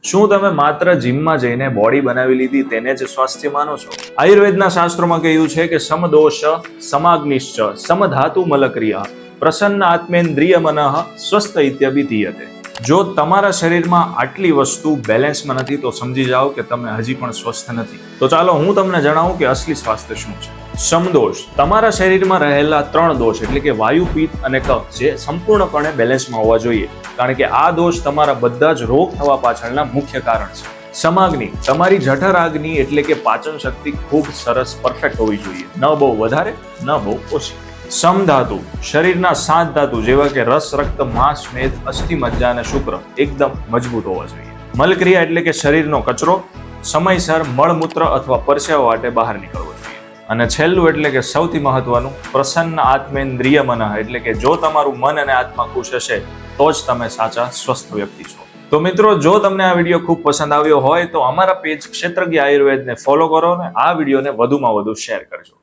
શું તમે માત્ર જીમમાં જઈને બોડી બનાવી લીધી તેને જ સ્વાસ્થ્ય માનો છો? આયુર્વેદના શાસ્ત્રોમાં કહ્યું છે કે સમદોષ સમાગ્નિશ્ચ સમધાતુ મલક્રિયા પ્રસન્ન આત્મેન્દ્રિય મનઃ સ્વસ્થ ઇત્યભિધીયતે. જો તમારા શરીરમાં આટલી વસ્તુ બેલેન્સમાં નથી તો સમજી જાઓ કે તમે હજી પણ સ્વસ્થ નથી. તો ચાલો હું તમને જણાવું કે અસલી સ્વાસ્થ્ય શું છે. સમદોષ તમારા શરીરમાં રહેલા 3 દોષ એટલે કે વાયુ, પિત્ત અને કફ જે સંપૂર્ણપણે બેલેન્સમાં હોવા જોઈએ, કારણ કે આ દોષ તમારા બધા જ રોગ થવા પાછળના મુખ્ય કારણ છે. સમાગ્નિ તમારી જઠરાગ્નિ એટલે કે પાચન શક્તિ ખૂબ સરસ પરફેક્ટ હોવી જોઈએ, ન બહુ વધારે ન બહુ ઓછી. સમધાતુ શરીરના 7 ધાતુ જેવા કે રસ, રક્ત, માંસ, મેદ, અસ્થિ, મજ્જા અને શુક્ર એકદમ મજબૂત હોવા જોઈએ. મલક્રિયા એટલે કે શરીરનો કચરો સમયસર મળમૂત્ર અથવા પરસેવા વાટે બહાર નીકળવો જોઈએ. અને છેલ્લું એટલે કે સૌથી મહત્વનું પ્રસન્ન આત્મેન્દ્રિય મનઃ એટલે કે જો તમારું મન અને આત્મા ખુશ હશે તો જ તમે સાચા સ્વસ્થ વ્યક્તિ છો. તો મિત્રો, જો તમને આ વિડીયો ખૂબ પસંદ આવ્યો હોય તો અમારા પેજ ક્ષેત્રજ્ઞ આયુર્વેદને ફોલો કરો અને આ વિડીયોને વધુમાં વધુ શેર કરજો.